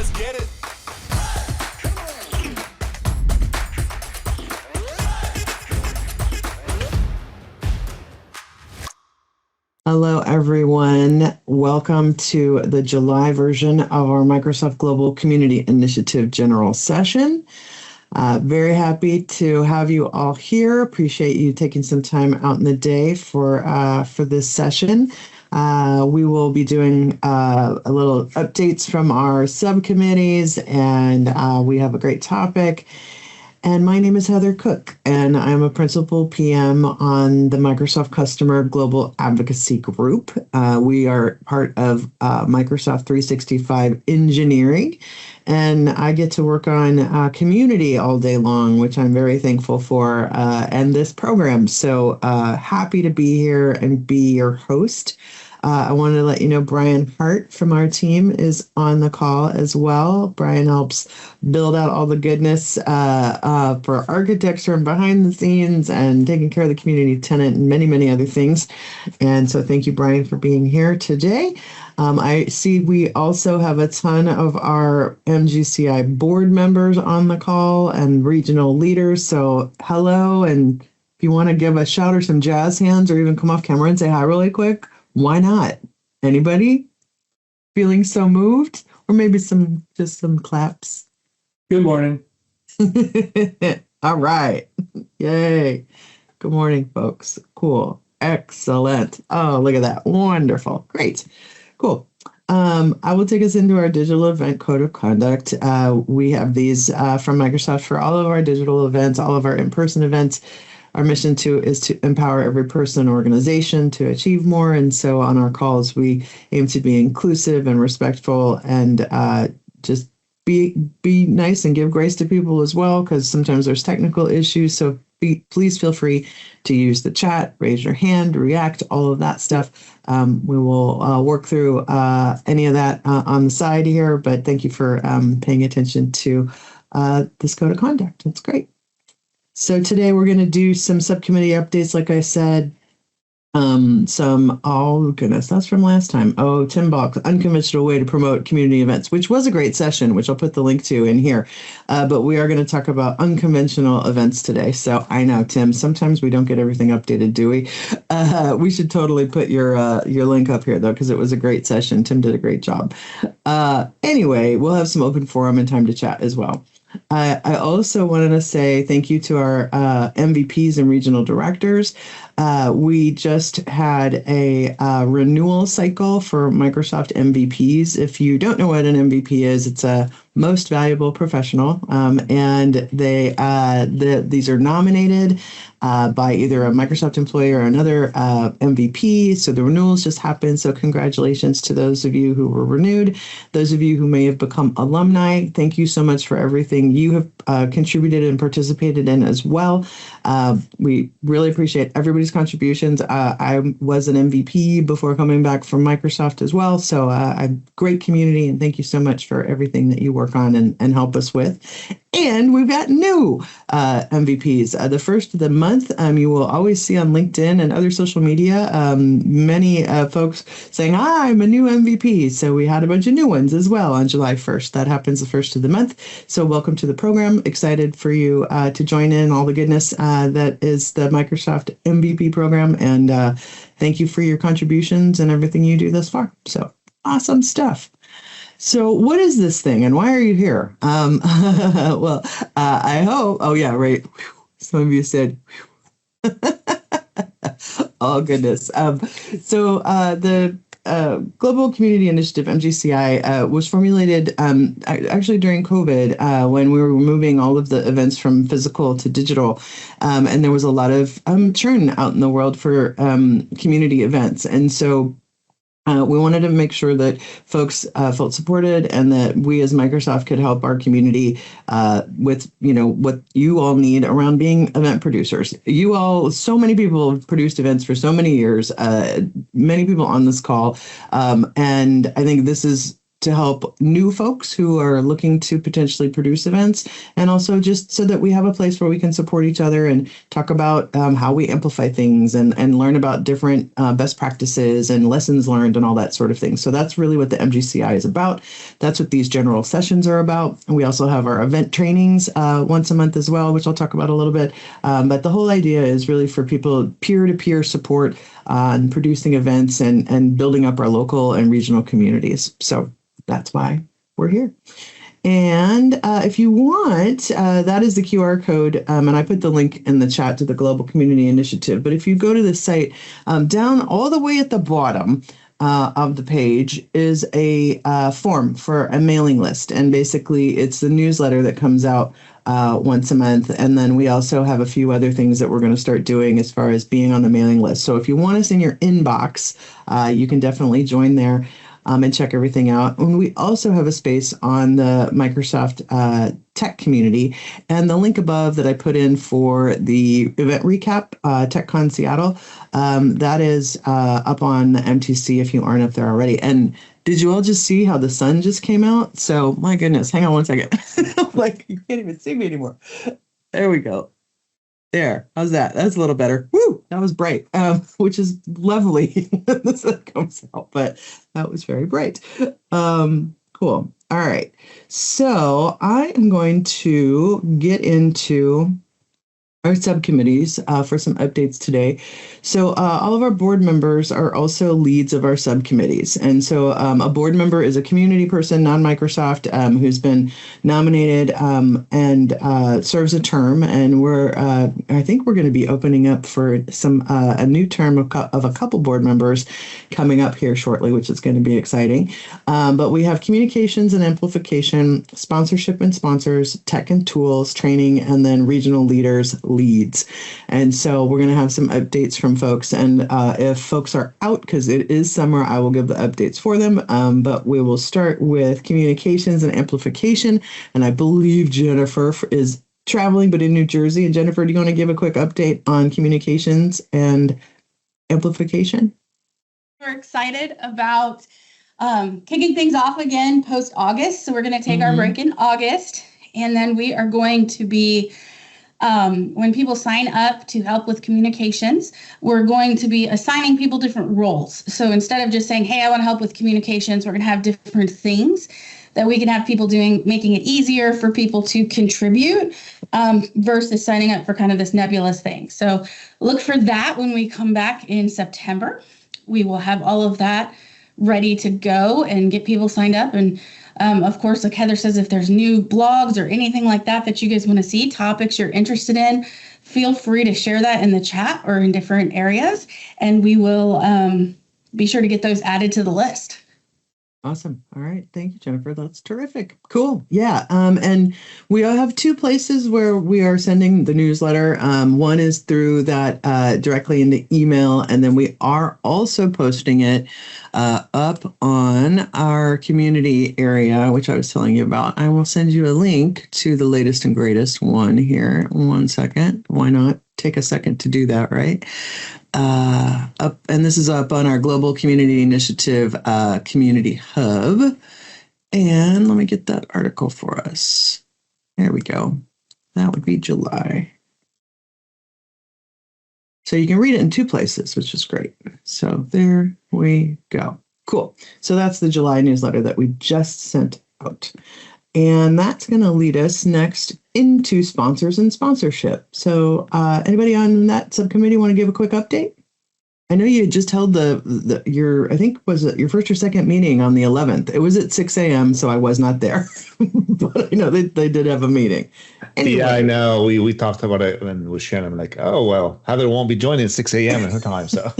let's get it. Hello, everyone. Welcome to the July version of our Microsoft Global Community Initiative General Session. Very happy to have you all here. Appreciate you taking some time out in the day for this session. We will be doing a little updates from our subcommittees, and we have a great topic. And my name is Heather Cook, and I'm a principal PM on the Microsoft Customer Global Advocacy Group. We are part of Microsoft 365 Engineering, and I get to work on community all day long, which I'm very thankful for, and this program. So happy to be here and be your host. I wanted to let you know Brian Hart from our team is on the call as well. Brian helps build out all the goodness for architecture and behind the scenes and taking care of the community tenant and many, many other things. And so thank you, Brian, for being here today. I see we also have a ton of our MGCI board members on the call and regional leaders. So hello, and if you want to give a shout or some jazz hands or even come off camera and say hi really quick, why not? Anybody feeling so moved? Or maybe just some claps? Good morning. All right. Yay. Good morning, folks. Cool. Excellent. Oh, look at that. Wonderful. Great. Cool. I will take us into our digital event code of conduct. We have these from Microsoft for all of our digital events, all of our in-person events. Our mission is to empower every person and organization to achieve more. And so on our calls, we aim to be inclusive and respectful and just be nice and give grace to people as well, because sometimes there's technical issues. So please feel free to use the chat, raise your hand, react, all of that stuff. We will work through any of that on the side here. But thank you for paying attention to this code of conduct. That's great. So today we're going to do some subcommittee updates, like I said. Oh goodness, that's from last time. Oh, Tim Balk's unconventional way to promote community events, which was a great session, which I'll put the link to in here. But we are going to talk about unconventional events today. So I know, Tim, sometimes we don't get everything updated, do we? We should totally put your link up here, though, because it was a great session. Tim did a great job. Anyway, we'll have some open forum and time to chat as well. I also wanted to say thank you to our MVPs and regional directors. We just had a renewal cycle for Microsoft MVPs. If you don't know what an MVP is, it's a most valuable professional, and these are nominated by either a Microsoft employee or another MVP. So the renewals just happened. So congratulations to those of you who were renewed. Those of you who may have become alumni, thank you so much for everything you have contributed and participated in as well. We really appreciate everybody's contributions. I was an MVP before coming back from Microsoft as well. So a great community, and thank you so much for everything that you work on and help us with. And we've got new MVPs. The first of the month, you will always see on LinkedIn and other social media, many folks saying, I'm a new MVP. So we had a bunch of new ones as well on July 1st. That happens the first of the month. So welcome to the program. Excited for you to join in all the goodness that is the Microsoft MVP program. And thank you for your contributions and everything you do thus far. So awesome stuff. So what is this thing and why are you here? Well, I hope, oh yeah, right. Some of you said, oh goodness. So the Global Community Initiative, MGCI, was formulated actually during COVID when we were moving all of the events from physical to digital. And there was a lot of churn out in the world for community events. And so we wanted to make sure that folks felt supported and that we as Microsoft could help our community with, what you all need around being event producers. You all, so many people have produced events for so many years, many people on this call. And I think this is to help new folks who are looking to potentially produce events, and also just so that we have a place where we can support each other and talk about how we amplify things and learn about different best practices and lessons learned and all that sort of thing. So that's really what the MGCI is about. That's what these general sessions are about. And we also have our event trainings once a month as well, which I'll talk about a little bit. But the whole idea is really for people peer-to-peer support on producing events and building up our local and regional communities. So that's why we're here. And if you want, that is the QR code. And I put the link in the chat to the Global Community Initiative. But if you go to the site, down all the way at the bottom of the page is a form for a mailing list. And basically, it's the newsletter that comes out once a month. And then we also have a few other things that we're going to start doing as far as being on the mailing list. So if you want us in your inbox, you can definitely join there. And check everything out. And we also have a space on the Microsoft Tech community. And the link above that I put in for the event recap, TechCon Seattle, that is up on the MTC if you aren't up there already. And did you all just see how the sun just came out? So my goodness, hang on one second. Like, you can't even see me anymore. There we go. There, how's that? That's a little better. Woo, that was bright, which is lovely when the sun comes out, but that was very bright. Cool. All right. So I am going to get into our subcommittees for some updates today. So all of our board members are also leads of our subcommittees. And so a board member is a community person, non-Microsoft, who's been nominated and serves a term. And I think we're going to be opening up for a new term of a couple board members coming up here shortly, which is going to be exciting. But we have communications and amplification, sponsorship and sponsors, tech and tools, training, and then regional leads. And so we're going to have some updates from folks. And if folks are out, because it is summer, I will give the updates for them. But we will start with communications and amplification. And I believe Jennifer is traveling, but in New Jersey. And Jennifer, do you want to give a quick update on communications and amplification? We're excited about kicking things off again post-August. So we're going to take our break in August. And then we are going to be when people sign up to help with communications, we're going to be assigning people different roles. So instead of just saying, hey, I want to help with communications, we're going to have different things that we can have people doing, making it easier for people to contribute versus signing up for kind of this nebulous thing. So look for that when we come back in September. We will have all of that ready to go and get people signed up. And of course, like Heather says, if there's new blogs or anything like that you guys want to see, topics you're interested in, feel free to share that in the chat or in different areas, and we will be sure to get those added to the list. Awesome. All right. Thank you, Jennifer. That's terrific. Cool. Yeah. And we all have two places where we are sending the newsletter. One is through that directly into email. And then we are also posting it up on our community area, which I was telling you about. I will send you a link to the latest and greatest one here. 1 second. Why not? Take a second to do that, right? And this is up on our Global Community Initiative Community Hub. And let me get that article for us. There we go. That would be July. So you can read it in two places, which is great. So there we go. Cool. So that's the July newsletter that we just sent out. And that's going to lead us next into sponsors and sponsorship. So anybody on that subcommittee want to give a quick update? I know you just held your, I think, was it your first or second meeting on the 11th? It was at 6 a.m., so I was not there. But I know they did have a meeting. Anyway. Yeah, I know. We talked about it and with Shannon, like, oh, well, Heather won't be joining at 6 a.m. at her time. So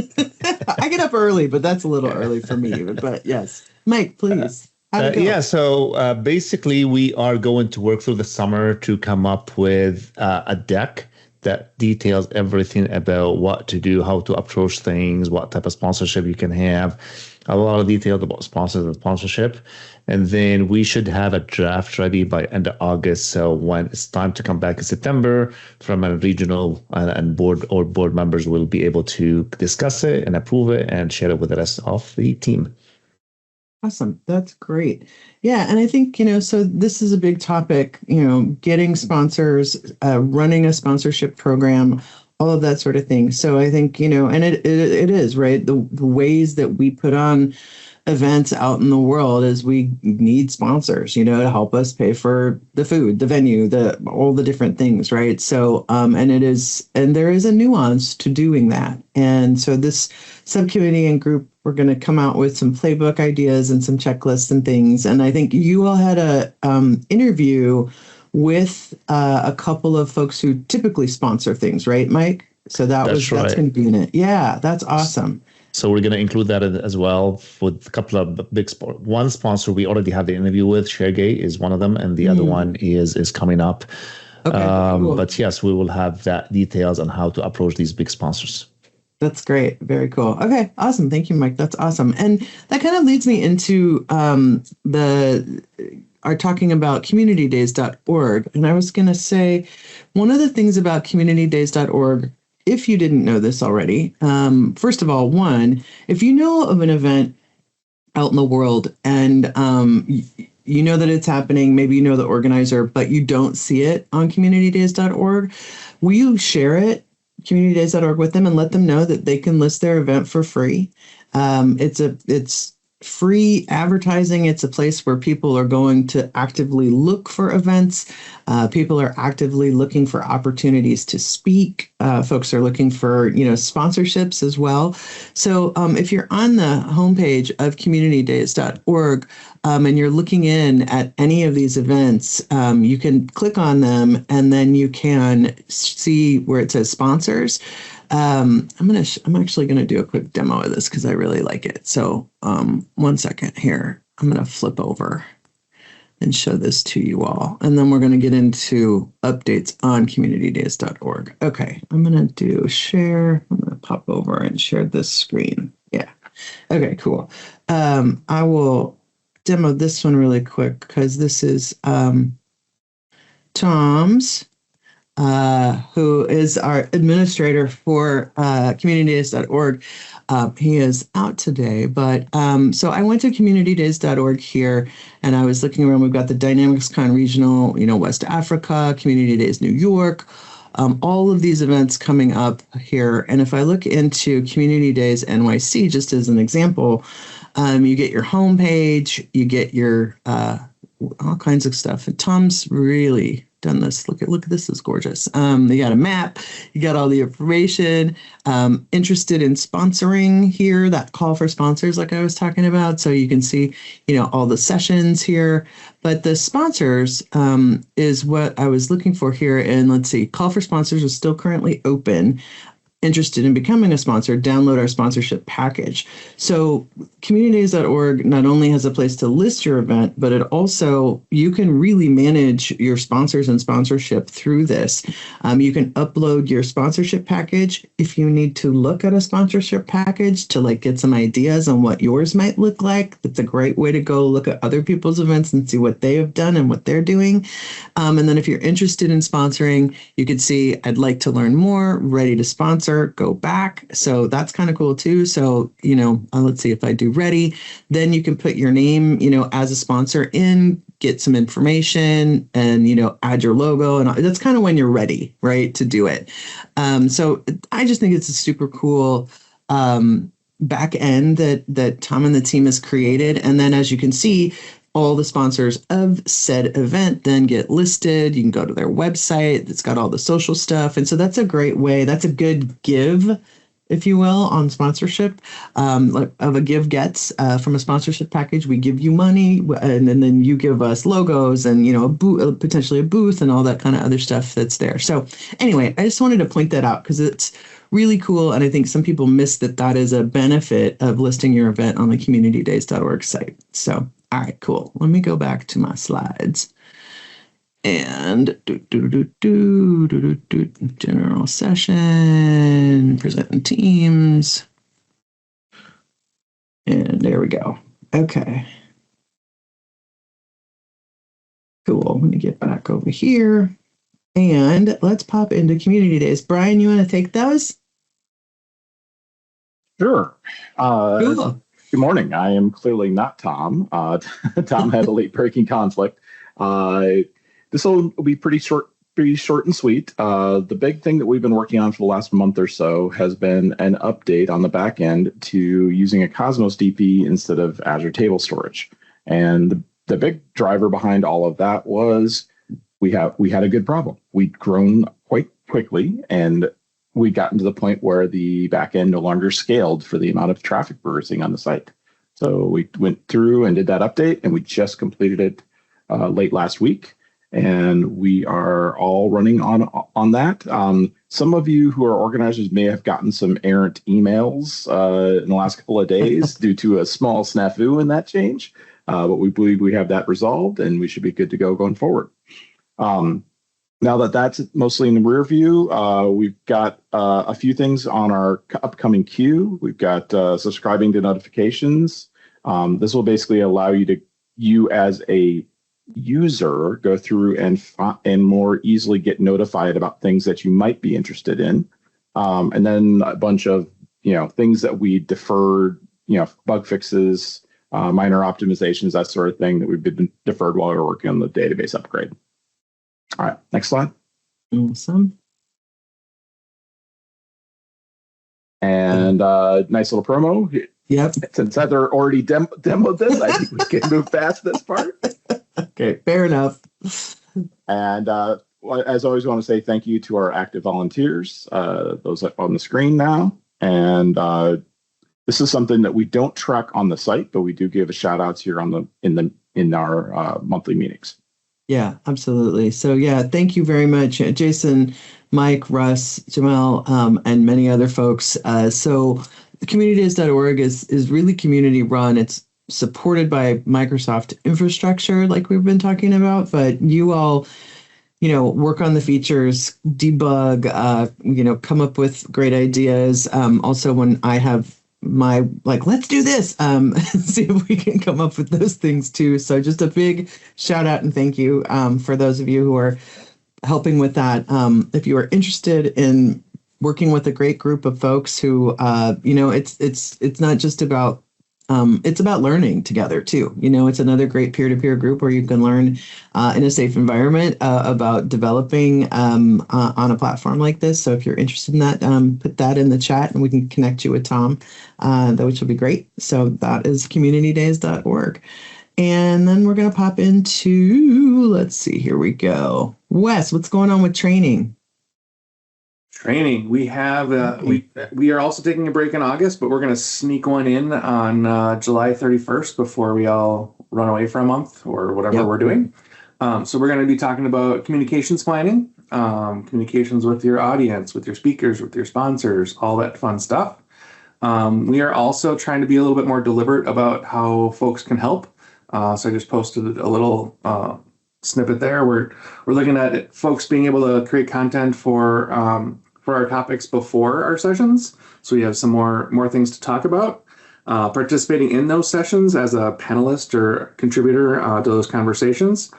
I get up early, but that's a little early for me. But yes, Mike, please. So basically, we are going to work through the summer to come up with a deck that details everything about what to do, how to approach things, what type of sponsorship you can have, a lot of details about sponsors and sponsorship. And then we should have a draft ready by end of August. So when it's time to come back in September from a regional and board members will be able to discuss it and approve it and share it with the rest of the team. Awesome. That's great. Yeah. And I think, so this is a big topic, getting sponsors, running a sponsorship program, all of that sort of thing. So I think, and it is, right? The ways that we put on events out in the world is we need sponsors, to help us pay for the food, the venue, all the different things, right? So, and there is a nuance to doing that. And so this subcommittee and group, we're going to come out with some playbook ideas and some checklists and things. And I think you all had a interview with a couple of folks who typically sponsor things, right, Mike? So that's going to be in it. Yeah, that's awesome. So we're going to include that as well with a couple of big one sponsor we already have the interview with. ShareGate is one of them, and the other one is coming up. Okay, cool. But yes, we will have that details on how to approach these big sponsors. That's great. Very cool. Okay, awesome. Thank you, Mike. That's awesome. And that kind of leads me into our talking about communitydays.org. And I was going to say, one of the things about communitydays.org, if you didn't know this already, first of all, if you know of an event out in the world and you know that it's happening, maybe you know the organizer, but you don't see it on communitydays.org, will you share it, communitydays.org, with them and let them know that they can list their event for free? It's free advertising. It's a place where people are going to actively look for events. People are actively looking for opportunities to speak. Folks are looking for, sponsorships as well. So if you're on the homepage of communitydays.org and you're looking in at any of these events, you can click on them and then you can see where it says sponsors. I'm actually going to do a quick demo of this because I really like it. So 1 second here. I'm going to flip over and show this to you all. And then we're going to get into updates on communitydays.org. Okay, I'm going to do share. I'm going to pop over and share this screen. Yeah. Okay, cool. I will demo this one really quick because this is Tom's. Who is our administrator for communitydays.org. He is out today, but so I went to communitydays.org here and I was looking around. We've got the DynamicsCon Regional, West Africa, Community Days New York, all of these events coming up here. And if I look into Community Days NYC, just as an example, you get your homepage, you get your all kinds of stuff. And Tom's really done this. Look at this is gorgeous. You got a map, you got all the information, interested in sponsoring here, that call for sponsors like I was talking about. So you can see, all the sessions here, but the sponsors is what I was looking for here. And let's see, call for sponsors is still currently open. Interested in becoming a sponsor, download our sponsorship package. So communitydays.org not only has a place to list your event, but it also, you can really manage your sponsors and sponsorship through this. You can upload your sponsorship package if you need to look at a sponsorship package to get some ideas on what yours might look like. That's a great way to go look at other people's events and see what they have done and what they're doing. And then if you're interested in sponsoring, you could see, I'd like to learn more, ready to sponsor, go back. So that's kind of cool too. So, let's see if I do ready, then you can put your name, as a sponsor in, get some information and, add your logo. And that's kind of when you're ready, right, to do it. So I just think it's a super cool back end that Tom and the team has created. And then as you can see, all the sponsors of said event then get listed. You can go to their website. It's got all the social stuff. And so that's a great way. That's a good give, if you will, on sponsorship, of a give gets from a sponsorship package. We give you money and then you give us logos and, potentially a booth and all that kind of other stuff that's there. So anyway, I just wanted to point that out because it's really cool. And I think some people miss that is a benefit of listing your event on the communitydays.org site. So all right, cool. Let me go back to my slides and general session, present teams. And there we go. Okay. Cool. Let me get back over here and let's pop into Community Days. Brian, you want to take those? Sure. Cool. Good morning. I am clearly not Tom. Tom had a late breaking conflict. This will be pretty short and sweet. The big thing that we've been working on for the last month or so has been an update on the back end to using a Cosmos DP instead of Azure Table Storage. And the big driver behind all of that was we had a good problem. We'd grown quite quickly, and we'd gotten to the point where the back end no longer scaled for the amount of traffic we were seeing on the site. So we went through and did that update, and we just completed it late last week. And we are all running on that. Some of you who are organizers may have gotten some errant emails in the last couple of days due to a small snafu in that change. But we believe we have that resolved, and we should be good to go going forward. Now that that's mostly in the rear view, we've got a few things on our upcoming queue. We've got subscribing to notifications. This will basically allow you as a user go through and more easily get notified about things that you might be interested in. And then a bunch of things that we deferred, bug fixes, minor optimizations, that sort of thing that we've been deferred while we were working on the database upgrade. All right, next slide. Awesome. And nice little promo. Yep. Since Heather already demoed this, I think we can move past this part. Okay, fair enough. And as always, I want to say thank you to our active volunteers, those on the screen now. And this is something that we don't track on the site, but we do give a shout outs here in our monthly meetings. Yeah, absolutely. So yeah, thank you very much, Jason, Mike, Russ, Jamel, and many other folks. So communitydays.org is really community run. It's supported by Microsoft infrastructure, like we've been talking about, but you all, work on the features, debug, come up with great ideas. Also, when I have my let's do this, see if we can come up with those things too. So just a big shout out and thank you for those of you who are helping with that. If you are interested in working with a great group of folks who, it's not just about, it's about learning together too. It's another great peer-to-peer group where you can learn in a safe environment about developing on a platform like this. So if you're interested in that, put that in the chat and we can connect you with Tom, which will be great. So that is communitydays.org. And then we're going to pop into, let's see, here we go. Wes, what's going on with training? Training. We have we are also taking a break in August, but we're going to sneak one in on July 31st before we all run away for a month or whatever we're doing. So we're going to be talking about communications planning, communications with your audience, with your speakers, with your sponsors, all that fun stuff. We are also trying to be a little bit more deliberate about how folks can help. So I just posted a little snippet there. We're looking at folks being able to create content for our topics before our sessions, so we have some more things to talk about. Participating in those sessions as a panelist or contributor to those conversations,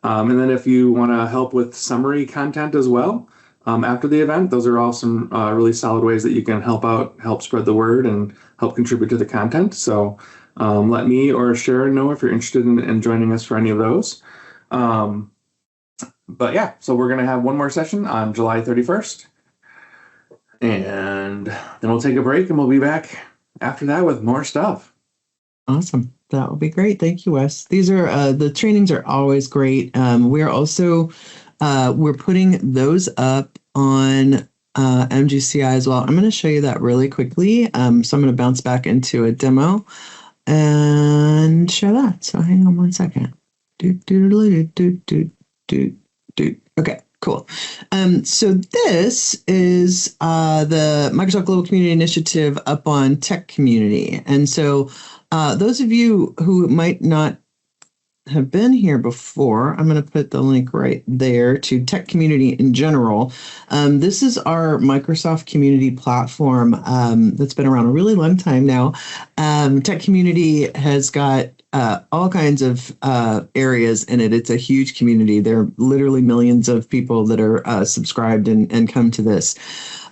and then if you want to help with summary content as well after the event, those are all some really solid ways that you can help spread the word and help contribute to the content. So let me or Sharon know if you're interested in joining us for any of those. But yeah, so we're going to have one more session on July 31st. And then we'll take a break and we'll be back after that with more stuff. Awesome. That will be great. Thank you, Wes. These are the trainings are always great. We're also we're putting those up on MGCI as well. I'm going to show you that really quickly. So I'm going to bounce back into a demo and show that. So hang on one second. Okay, cool. So this is the Microsoft Global Community Initiative up on Tech Community. And so those of you who might not have been here before, I'm going to put the link right there to Tech Community in general. This is our Microsoft Community platform that's been around a really long time now. Tech Community has got all kinds of areas in it. It's a huge community. There are literally millions of people that are subscribed and come to this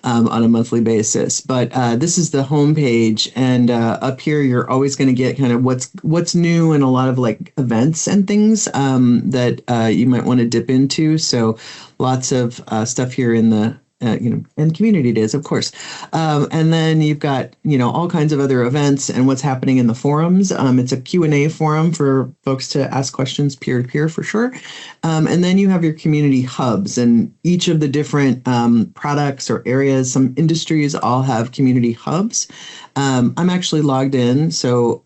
on a monthly basis. But this is the homepage, and up here you're always going to get kind of what's new and a lot of like events and things that you might want to dip into. So lots of stuff here in the and community days, of course. And then you've got, all kinds of other events and what's happening in the forums. It's a Q&A forum for folks to ask questions peer to peer for sure. And then you have your community hubs, and each of the different products or areas, some industries all have community hubs. I'm actually logged in. So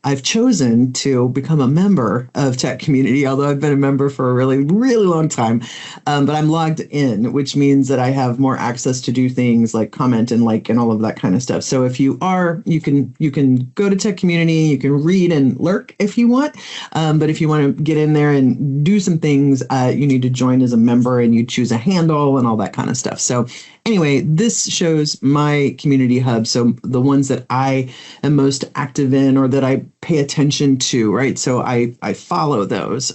I've chosen to become a member of Tech Community, although I've been a member for a really, really long time. But I'm logged in, which means that I have more access to do things like comment and like and all of that kind of stuff. So if you are, you can go to Tech Community, you can read and lurk if you want. But if you want to get in there and do some things, you need to join as a member, and you choose a handle and all that kind of stuff. So anyway, this shows my community hub. So the ones that I am most active in or that I pay attention to, right? So I follow those.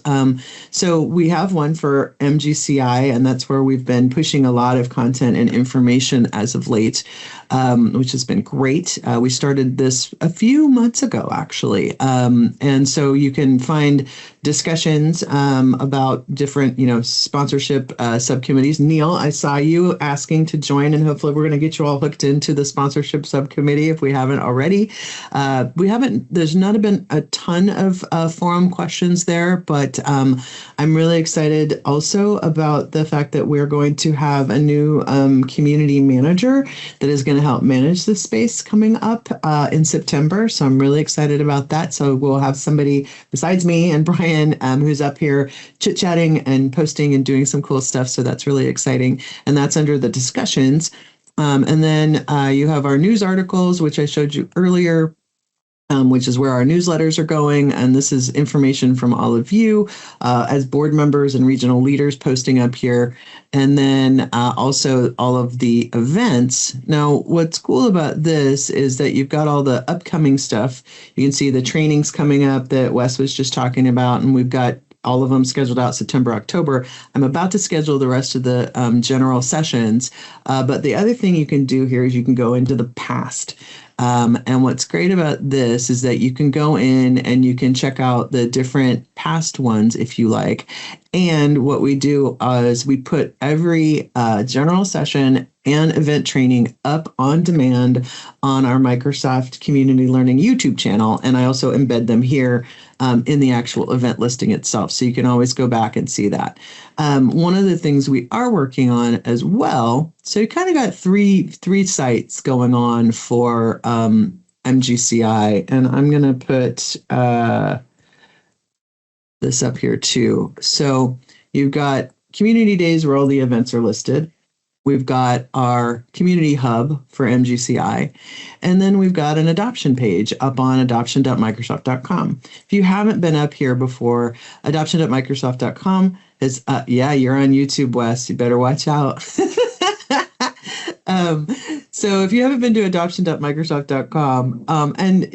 So we have one for MGCI, and that's where we've been pushing a lot of content and information as of late, which has been great. We started this a few months ago, actually. And so you can find discussions about different, sponsorship subcommittees. Neil, I saw you asking to join, and hopefully we're going to get you all hooked into the sponsorship subcommittee if we haven't already. There's not been a ton of forum questions there, but I'm really excited also about the fact that we're going to have a new community manager that is going to help manage the space coming up in September. So I'm really excited about that. So we'll have somebody besides me and Brian who's up here chit-chatting and posting and doing some cool stuff. So that's really exciting. And that's under the discussions. And then you have our news articles, which I showed you earlier, which is where our newsletters are going. And this is information from all of you as board members and regional leaders posting up here. And then also all of the events. Now, what's cool about this is that you've got all the upcoming stuff. You can see the trainings coming up that Wes was just talking about, and we've got all of them scheduled out September, October. I'm about to schedule the rest of the general sessions. But the other thing you can do here is you can go into the past. And what's great about this is that you can go in and you can check out the different past ones if you like. And what we do is we put every general session and event training up on demand on our Microsoft Community Learning YouTube channel. And I also embed them here in the actual event listing itself. So you can always go back and see that. One of the things we are working on as well, so you kind of got three sites going on for MGCI, and I'm going to put this up here too. So you've got community days where all the events are listed. We've got our community hub for MGCI, and then we've got an adoption page up on adoption.microsoft.com. If you haven't been up here before, adoption.microsoft.com is, you're on YouTube, Wes. You better watch out. So if you haven't been to adoption.microsoft.com, and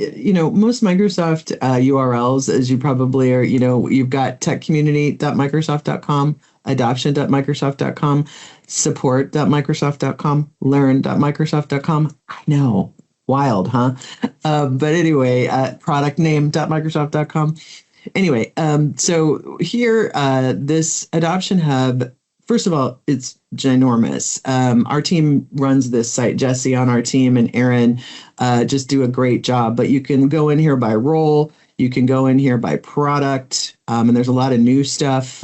most Microsoft URLs, as you probably are, you've got techcommunity.microsoft.com, adoption.microsoft.com, support.microsoft.com, learn.microsoft.com. I know, wild, huh? But anyway, product name.microsoft.com. Anyway, so here, this adoption hub, first of all, it's ginormous. Our team runs this site. Jesse on our team and Aaron just do a great job. But you can go in here by role. You can go in here by product, and there's a lot of new stuff.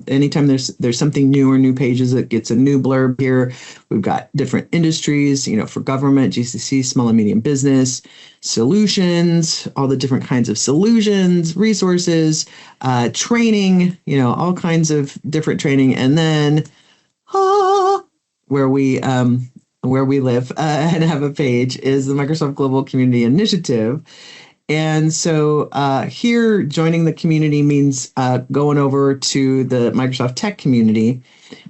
Anytime there's something new or new pages, it gets a new blurb here. We've got different industries, for government, GCC, small and medium business, solutions, all the different kinds of solutions, resources, training, all kinds of different training, and then where we live and have a page is the Microsoft Global Community Initiative. And so here, joining the community means going over to the Microsoft Tech community.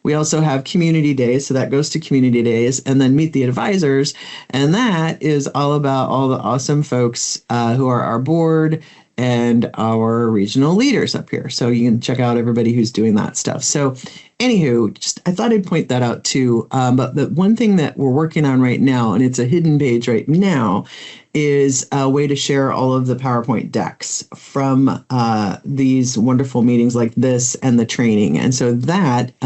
We also have community days, so that goes to community days, and then meet the advisors. And that is all about all the awesome folks who are our board and our regional leaders up here. So you can check out everybody who's doing that stuff. So anywho, just I thought I'd point that out too. But the one thing that we're working on right now, and it's a hidden page right now, is a way to share all of the PowerPoint decks from these wonderful meetings like this and the training. And so that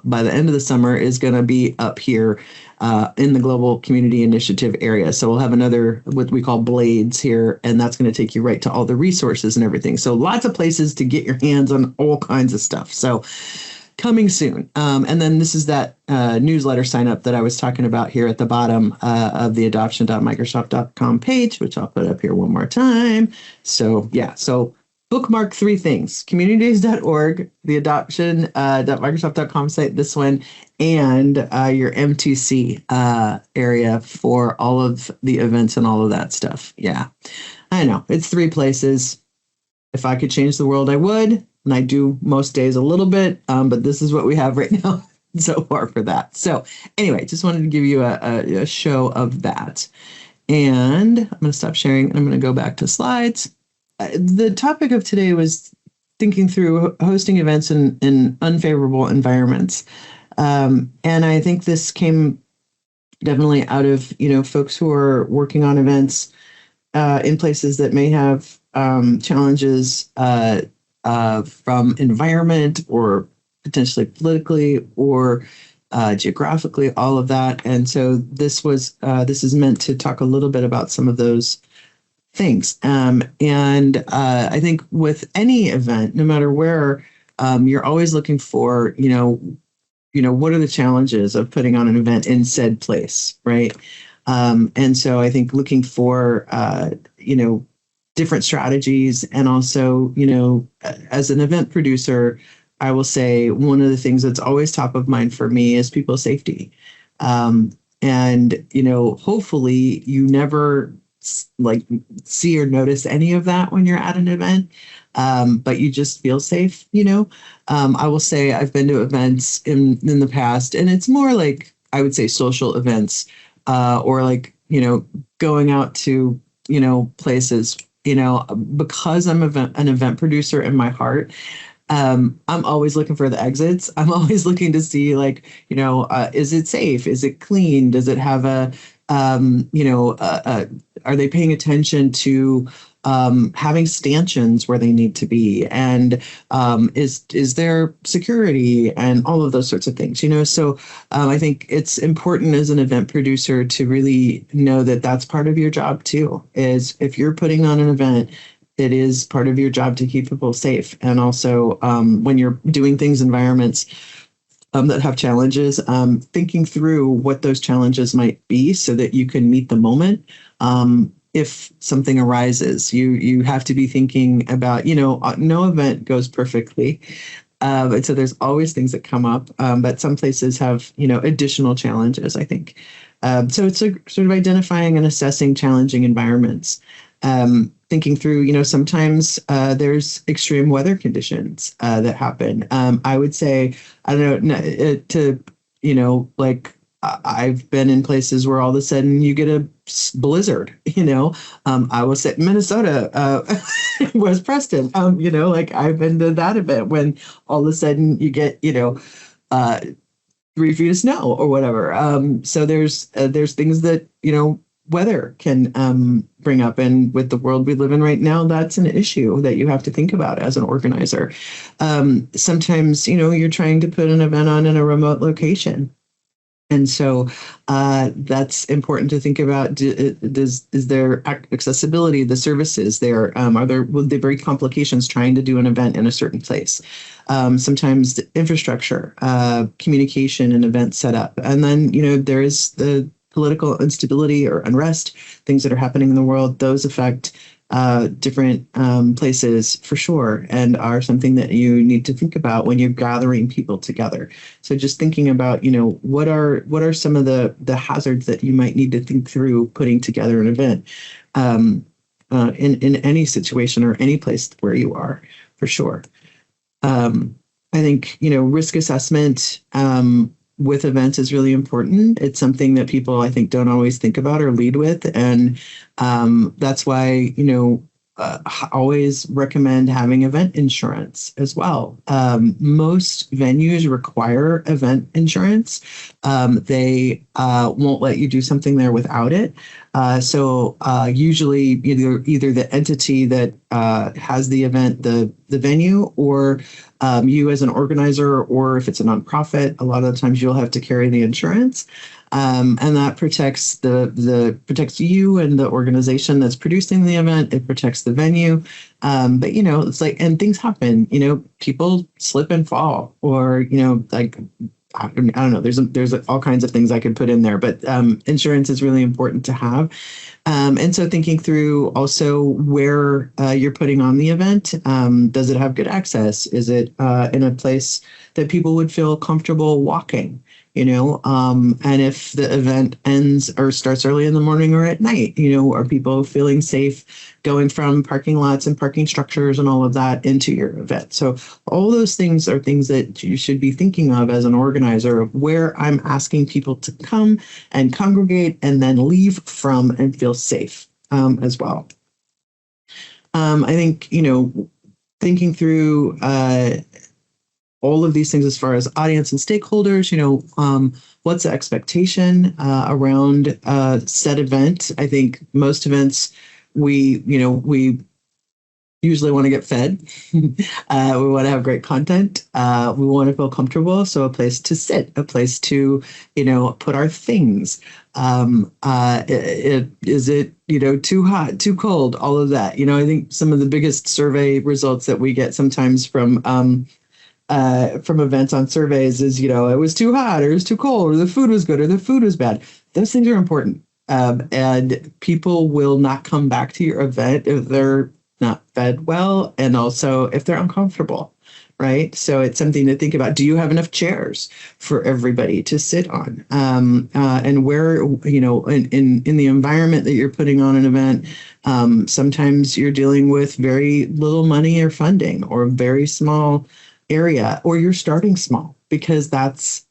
by the end of the summer is going to be up here in the Global Community Initiative area. So we'll have another, what we call Blades here, and that's going to take you right to all the resources and everything. So lots of places to get your hands on all kinds of stuff. So coming soon. And then this is that newsletter sign up that I was talking about here at the bottom of the adoption.microsoft.com page, which I'll put up here one more time. So yeah, so bookmark 3 things: communitydays.org, the adoption.microsoft.com site, this one, and your M2C area for all of the events and all of that stuff. Yeah, I know it's 3 places. If I could change the world, I would. And I do most days a little bit, but this is what we have right now so far for that. So anyway, just wanted to give you a show of that. And I'm going to stop sharing and I'm going to go back to slides. The topic of today was thinking through hosting events in unfavorable environments. And I think this came definitely out of, folks who are working on events in places that may have challenges from environment or potentially politically or geographically, all of that. And so this is meant to talk a little bit about some of those things. And I think with any event, no matter where, you're always looking for, what are the challenges of putting on an event in said place, right? And so I think looking for, different strategies, and also, as an event producer, I will say one of the things that's always top of mind for me is people safety. And, hopefully you never see or notice any of that when you're at an event, but you just feel safe, I will say I've been to events in the past, and it's more like, I would say, social events, or going out to, places, because I'm an event producer in my heart. I'm always looking for the exits. I'm always looking to see, is it safe? Is it clean? Does it have are they paying attention to having stanchions where they need to be? And is there security and all of those sorts of things, So I think it's important as an event producer to really know that that's part of your job too, is if you're putting on an event, it is part of your job to keep people safe. And also when you're doing things, environments that have challenges, thinking through what those challenges might be so that you can meet the moment. If something arises, you have to be thinking about, no event goes perfectly. And so there's always things that come up, but some places have, additional challenges, I think. So it's sort of identifying and assessing challenging environments. Thinking through, sometimes there's extreme weather conditions that happen. I would say, I don't know, I've been in places where all of a sudden you get a blizzard, I was at Minnesota, West Preston, I've been to that event when all of a sudden you get, 3 feet of snow or whatever. So there's things that, weather can bring up. And with the world we live in right now, that's an issue that you have to think about as an organizer. Sometimes, you're trying to put an event on in a remote location. And so that's important to think about. Is there accessibility, the services there? Will there be complications trying to do an event in a certain place? Sometimes the infrastructure, communication, and event setup. And then, there is the political instability or unrest, things that are happening in the world. Those affect different places for sure, and are something that you need to think about when you're gathering people together. So just thinking about, what are some of the hazards that you might need to think through putting together an event. in any situation or any place where you are, for sure. I think, risk assessment with events is really important. It's something that people, I think, don't always think about or lead with. And that's why, always recommend having event insurance as well. Most venues require event insurance. They won't let you do something there without it. So usually either the entity that has the event, the venue, or you as an organizer, or if it's a nonprofit, a lot of the times you'll have to carry the insurance. And that protects protects you and the organization that's producing the event. It protects the venue. But it's like, and things happen, people slip and fall, or, like, I don't know, there's all kinds of things I could put in there, but insurance is really important to have. And so thinking through also where you're putting on the event, does it have good access? Is it in a place that people would feel comfortable walking? And if the event ends or starts early in the morning or at night, are people feeling safe going from parking lots and parking structures and all of that into your event? So all those things are things that you should be thinking of as an organizer, of where I'm asking people to come and congregate and then leave from and feel safe as well. I think, thinking through all of these things as far as audience and stakeholders, what's the expectation around said event? I think most events, we usually want to get fed. We want to have great content. We want to feel comfortable. So a place to sit, a place to, put our things. Is it, too hot, too cold, all of that. I think some of the biggest survey results that we get sometimes from events on surveys is, it was too hot, or it was too cold, or the food was good, or the food was bad. Those things are important. And people will not come back to your event if they're not fed well, and also if they're uncomfortable, right? So it's something to think about. Do you have enough chairs for everybody to sit on? And where, in the environment that you're putting on an event, sometimes you're dealing with very little money or funding, or very small area, or you're starting small because that's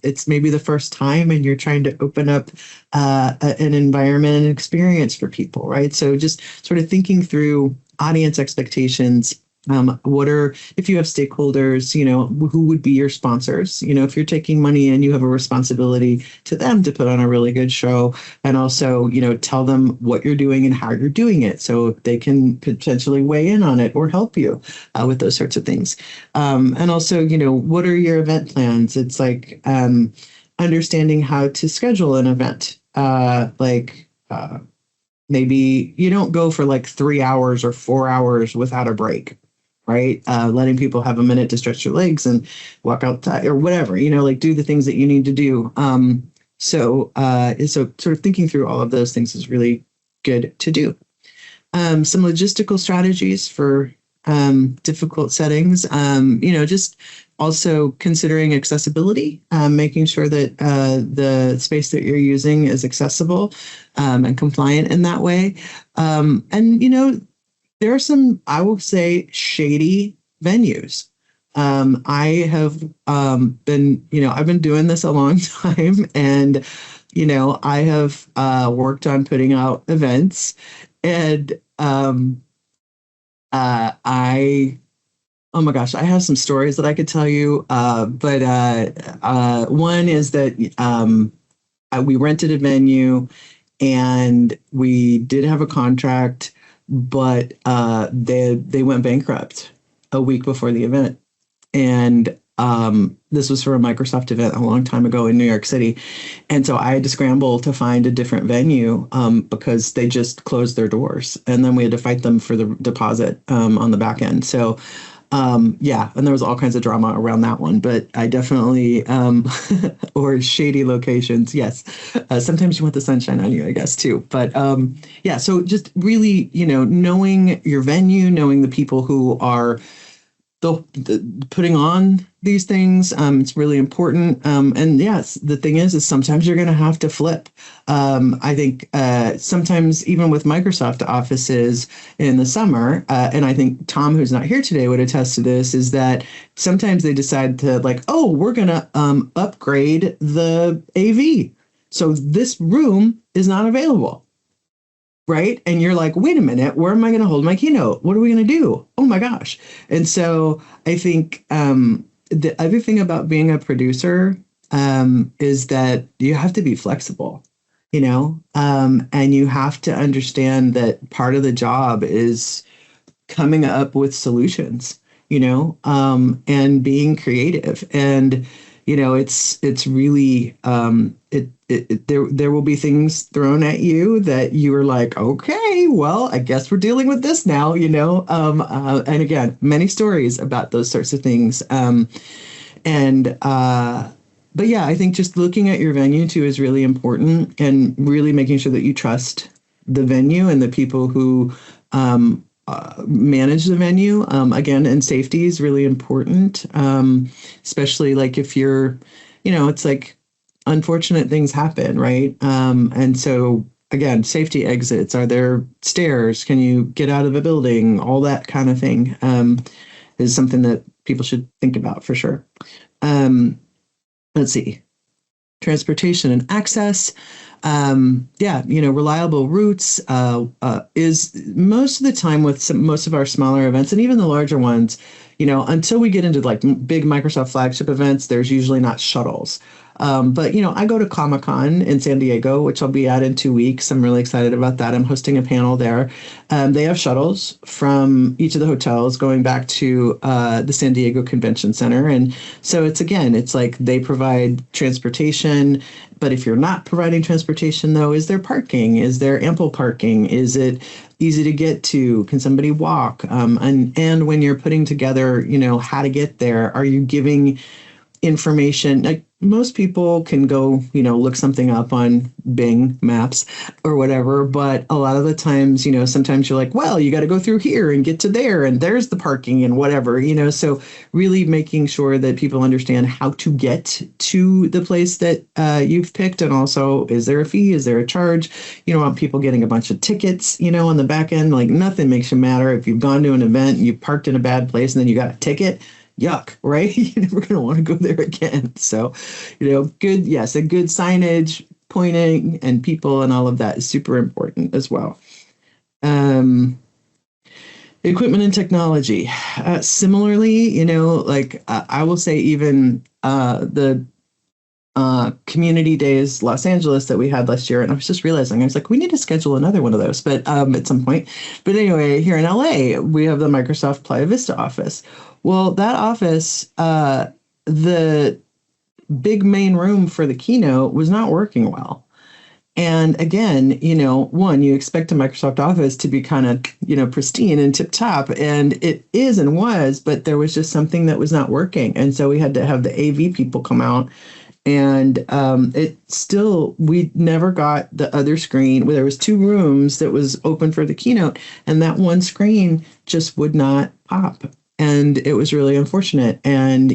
it's maybe the first time and you're trying to open up an environment and experience for people, right? So just sort of thinking through audience expectations. If you have stakeholders, who would be your sponsors? If you're taking money in, you have a responsibility to them to put on a really good show, and also, tell them what you're doing and how you're doing it, so they can potentially weigh in on it or help you with those sorts of things. And also, what are your event plans? It's like understanding how to schedule an event. Maybe you don't go for like 3 hours or 4 hours without a break. Right? Letting people have a minute to stretch your legs and walk outside or whatever, do the things that you need to do. So sort of thinking through all of those things is really good to do. Some logistical strategies for difficult settings, just also considering accessibility, making sure that the space that you're using is accessible and compliant in that way. There are some, I will say, shady venues. I have been, I've been doing this a long time, and, I have worked on putting out events, and oh my gosh, I have some stories that I could tell you. But one is that we rented a venue, and we did have a contract, but they went bankrupt a week before the event. And this was for a Microsoft event a long time ago in New York City. And so I had to scramble to find a different venue because they just closed their doors. And then we had to fight them for the deposit on the back end. So and there was all kinds of drama around that one, but I definitely, or shady locations. Yes. Sometimes you want the sunshine on you, I guess, too. But so just really, knowing your venue, knowing the people who are the putting on these things. It's really important. And yes, the thing is sometimes you're going to have to flip. I think sometimes even with Microsoft offices in the summer, and I think Tom, who's not here today, would attest to this, is that sometimes they decide to like, oh, we're going to upgrade the AV. So this room is not available. Right. And you're like, wait a minute, where am I going to hold my keynote? What are we going to do? Oh, my gosh. And so I think the other thing about being a producer is that you have to be flexible, and you have to understand that part of the job is coming up with solutions, and being creative. And it's really there will be things thrown at you that you are like, okay, well, I guess we're dealing with this now, and again, many stories about those sorts of things. But yeah, I think just looking at your venue too is really important, and really making sure that you trust the venue and the people who manage the venue. Again, and safety is really important, especially like if you're, it's like unfortunate things happen, right? And so again, safety exits. Are there stairs? Can you get out of a building? All that kind of thing is something that people should think about for sure. Let's see. Transportation and access. Reliable routes is most of the time with most of our smaller events, and even the larger ones, until we get into like big Microsoft flagship events, there's usually not shuttles. But I go to Comic-Con in San Diego, which I'll be at in 2 weeks. I'm really excited about that. I'm hosting a panel there. They have shuttles from each of the hotels going back to the San Diego Convention Center. And so it's like they provide transportation. But if you're not providing transportation, though, is there parking? Is there ample parking? Is it easy to get to? Can somebody walk? And when you're putting together, how to get there, are you giving information? Like most people can go, look something up on Bing Maps or whatever. But a lot of the times, sometimes you're like, well, you got to go through here and get to there, and there's the parking and whatever, so really making sure that people understand how to get to the place that you've picked. And also, is there a fee? Is there a charge? You don't want people getting a bunch of tickets, on the back end. Like nothing makes you matter if you've gone to an event and you parked in a bad place and then you got a ticket. Yuck, right? You're never going to want to go there again. So, good signage, pointing, and people and all of that is super important as well. Equipment and technology. Similarly, I will say even the community days Los Angeles that we had last year, and I was just realizing, I was like, we need to schedule another one of those, but at some point. But anyway, here in LA, we have the Microsoft Playa Vista office. Well, that office, the big main room for the keynote was not working well. And again, one, you expect a Microsoft Office to be kind of, pristine and tip top, and it is and was, but there was just something that was not working. And so we had to have the AV people come out. And we never got the other screen. There was 2 rooms that was open for the keynote, and that one screen just would not pop. And it was really unfortunate. And,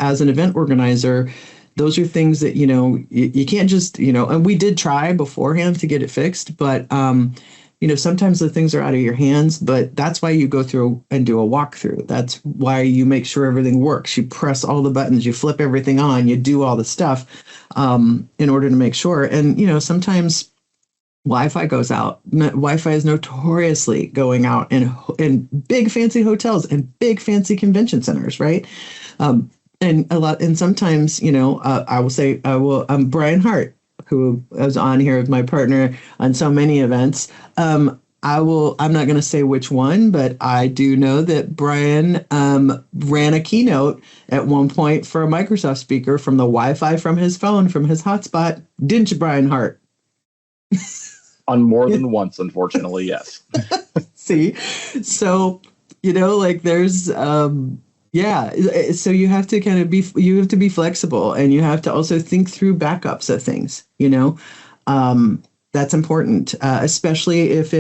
as an event organizer, those are things that, you can't just, and we did try beforehand to get it fixed, but, sometimes the things are out of your hands, but that's why you go through and do a walkthrough. That's why you make sure everything works. You press all the buttons, you flip everything on, you do all the stuff in order to make sure. And, sometimes Wi-Fi goes out. Wi-Fi is notoriously going out in big fancy hotels and big fancy convention centers, right? And sometimes, Brian Hart, who was on here with my partner on so many events. I'm not going to say which one, but I do know that Brian ran a keynote at one point for a Microsoft speaker from the Wi-Fi from his phone, from his hotspot. Didn't you, Brian Hart? On more than once, unfortunately, yes. See, so, there's, so you have to kind of you have to be flexible, and you have to also think through backups of things, That's important, especially if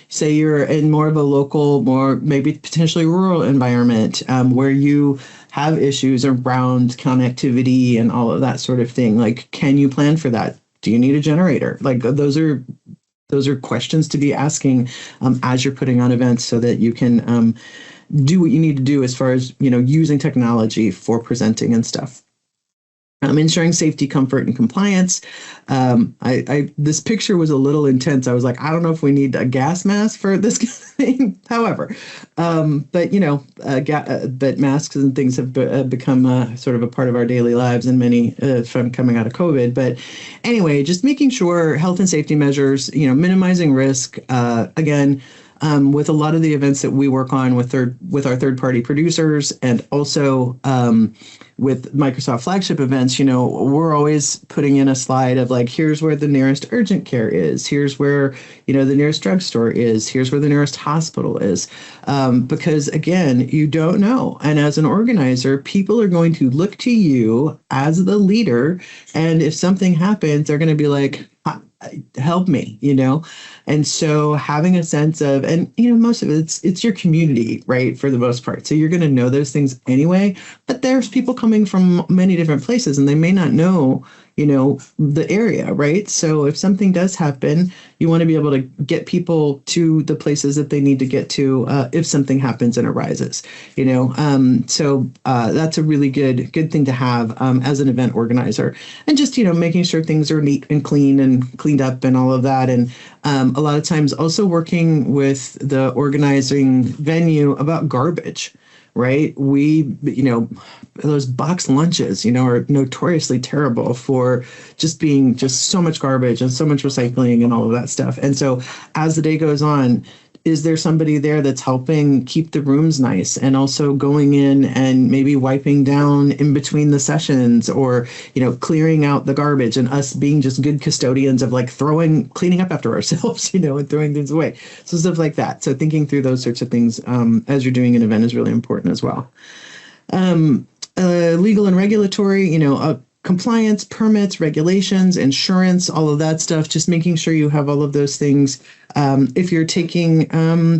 say you're in more of a local, more maybe potentially rural environment where you have issues around connectivity and all of that sort of thing. Like, can you plan for that? Do you need a generator? Like, those are questions to be asking as you're putting on events, so that you can do what you need to do as far as, using technology for presenting and stuff. Ensuring safety, comfort, and compliance. This picture was a little intense. I was like, I don't know if we need a gas mask for this kind of thing. However, but masks and things have become sort of a part of our daily lives, and many from coming out of COVID. But anyway, just making sure health and safety measures, minimizing risk. Again, with a lot of the events that we work on with our third-party producers, and also with Microsoft flagship events, we're always putting in a slide of like, here's where the nearest urgent care is, here's where the nearest drugstore is, here's where the nearest hospital is, because again, you don't know, and as an organizer, people are going to look to you as the leader, and if something happens, they're going to be like, help me, and so having a sense of, and most of it's your community, right, for the most part, so you're going to know those things anyway, but there's people coming from many different places, and they may not know the area, right? So if something does happen, you want to be able to get people to the places that they need to get to if something happens and arises, so that's a really good thing to have as an event organizer, and just making sure things are neat and clean and cleaned up and all of that, and a lot of times also working with the organizing venue about garbage. Right. Those box lunches, are notoriously terrible for just being so much garbage and so much recycling and all of that stuff. And so as the day goes on, is there somebody there that's helping keep the rooms nice, and also going in and maybe wiping down in between the sessions, or, clearing out the garbage, and us being just good custodians of like cleaning up after ourselves, and throwing things away. So stuff like that. So thinking through those sorts of things as you're doing an event is really important as well. Legal and regulatory, compliance, permits, regulations, insurance, all of that stuff, just making sure you have all of those things. If you're taking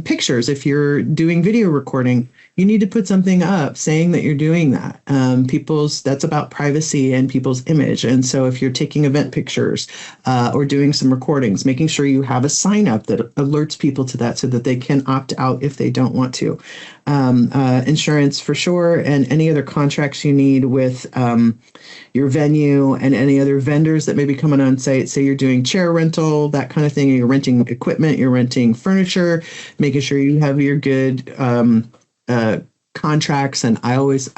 pictures, if you're doing video recording, you need to put something up saying that you're doing that. That's about privacy and people's image. And so if you're taking event pictures or doing some recordings, making sure you have a sign up that alerts people to that, so that they can opt out if they don't want to. Insurance for sure, and any other contracts you need with your venue and any other vendors that may be coming on site. Say you're doing chair rental, that kind of thing, or you're renting equipment, you're renting furniture, making sure you have your good contracts. And I always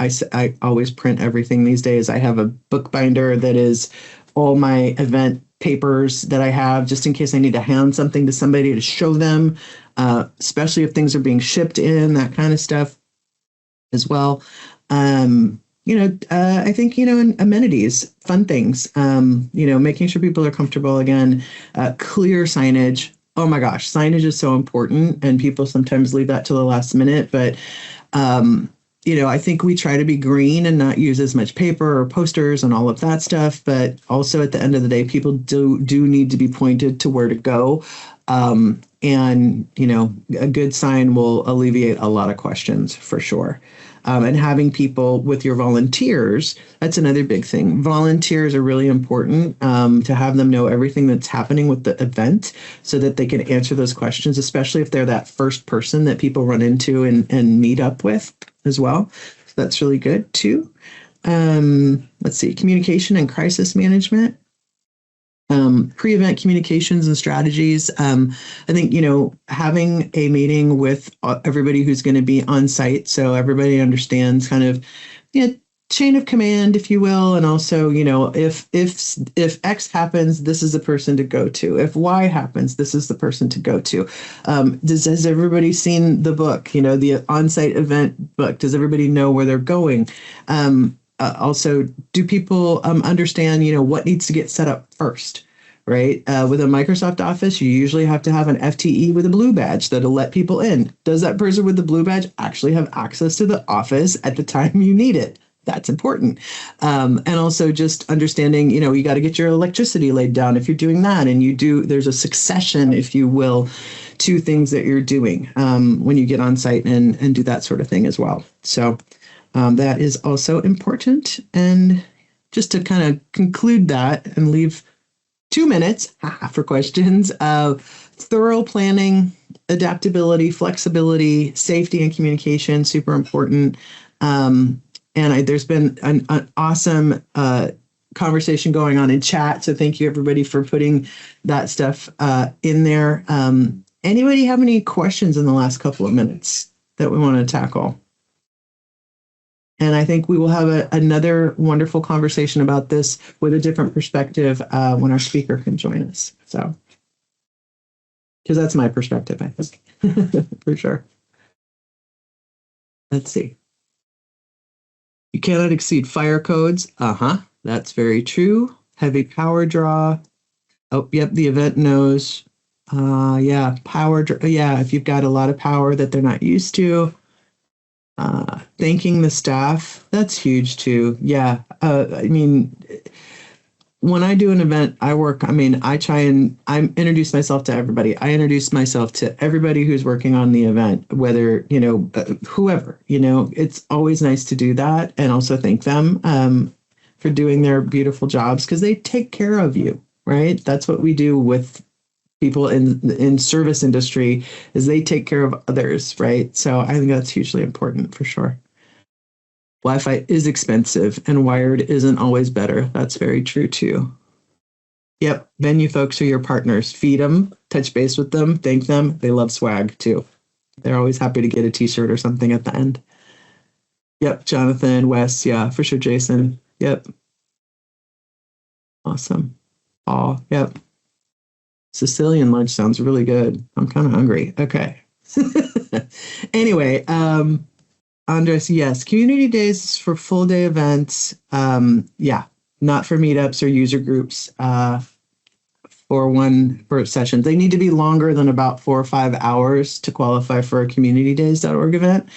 print everything these days. I have a bookbinder that is all my event papers that I have, just in case I need to hand something to somebody to show them, especially if things are being shipped in, that kind of stuff as well. I think, and amenities, fun things, making sure people are comfortable again, clear signage. Oh my gosh, signage is so important, and people sometimes leave that to the last minute, but I think we try to be green and not use as much paper or posters and all of that stuff. But also at the end of the day, people do need to be pointed to where to go. And a good sign will alleviate a lot of questions for sure. And having people with your volunteers, that's another big thing. Volunteers are really important to have them know everything that's happening with the event, so that they can answer those questions, especially if they're that first person that people run into and meet up with as well. So that's really good too. Let's see, communication and crisis management. Pre-event communications and strategies. I think, having a meeting with everybody who's going to be on site, so everybody understands kind of, chain of command, if you will, and also, if X happens, this is the person to go to. If Y happens, this is the person to go to. Has everybody seen the book? The on-site event book. Does everybody know where they're going? Also, do people understand, what needs to get set up first, right? With a Microsoft Office, you usually have to have an FTE with a blue badge that'll let people in. Does that person with the blue badge actually have access to the office at the time you need it? That's important. And also just understanding, you got to get your electricity laid down if you're doing that. And there's a succession, if you will, to things that you're doing when you get on site and do that sort of thing as well. So that is also important. And just to kind of conclude that and leave 2 minutes for questions, thorough planning, adaptability, flexibility, safety, and communication, super important. And there's been an awesome conversation going on in chat. So thank you, everybody, for putting that stuff in there. Anybody have any questions in the last couple of minutes that we want to tackle? And I think we will have another wonderful conversation about this with a different perspective when our speaker can join us. So, because that's my perspective, I think, for sure. Let's see. You cannot exceed fire codes. That's very true. Heavy power draw. Oh, yep, the event knows. Yeah, power. Yeah, if you've got a lot of power that they're not used to. Thanking the staff. That's huge too. Yeah. When I do an event, I introduce myself to everybody. I introduce myself to everybody who's working on the event, whether, whoever, it's always nice to do that and also thank them for doing their beautiful jobs because they take care of you, right? That's what we do with people in service industry is they take care of others, right? So I think that's hugely important for sure. Wi-Fi is expensive and wired isn't always better. That's very true too. Yep, venue folks are your partners. Feed them, touch base with them, thank them. They love swag too. They're always happy to get a t-shirt or something at the end. Yep, Jonathan, Wes, yeah, for sure, Jason. Yep. Awesome. Paul, yep. Sicilian lunch sounds really good. I'm kind of hungry. Okay. Anyway, Andres, yes. Community days for full day events. Yeah, not for meetups or user groups for sessions. They need to be longer than about 4 or 5 hours to qualify for a communitydays.org event.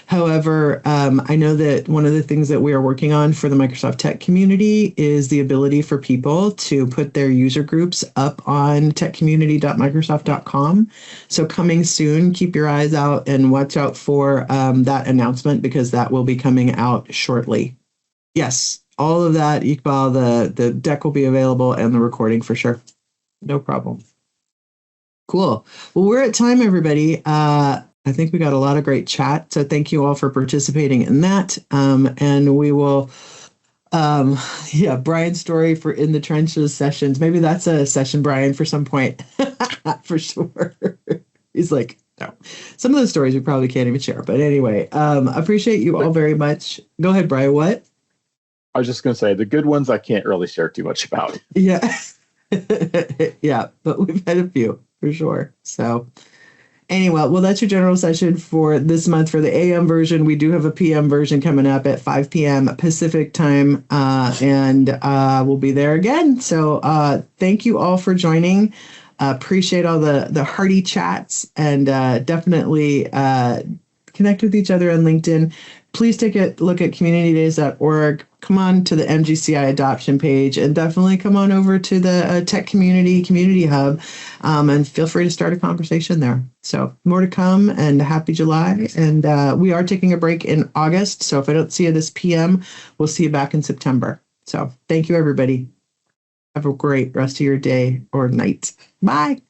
However, I know that one of the things that we are working on for the Microsoft Tech community is the ability for people to put their user groups up on techcommunity.microsoft.com. So coming soon, keep your eyes out and watch out for that announcement because that will be coming out shortly. Yes, all of that, Iqbal, the deck will be available and the recording for sure. No problem. Cool. Well, we're at time, everybody. I think we got a lot of great chat. So thank you all for participating in that. And we will, Brian's story for In the Trenches sessions. Maybe that's a session, Brian, for some point. For sure. He's like, no. Some of those stories we probably can't even share. But anyway, appreciate you all very much. Go ahead, Brian. What? I was just going to say the good ones I can't really share too much about. Yeah. Yeah, but we've had a few for sure. So anyway, well, that's your general session for this month for the AM version. We do have a PM version coming up at 5 p.m. Pacific time, and we'll be there again. So thank you all for joining. Appreciate all the hearty chats and definitely connect with each other on LinkedIn. Please take a look at communitydays.org. Come on to the MGCI adoption page and definitely come on over to the Tech Community Hub and feel free to start a conversation there. So more to come and happy July. And we are taking a break in August. So if I don't see you this PM, we'll see you back in September. So thank you, everybody. Have a great rest of your day or night. Bye.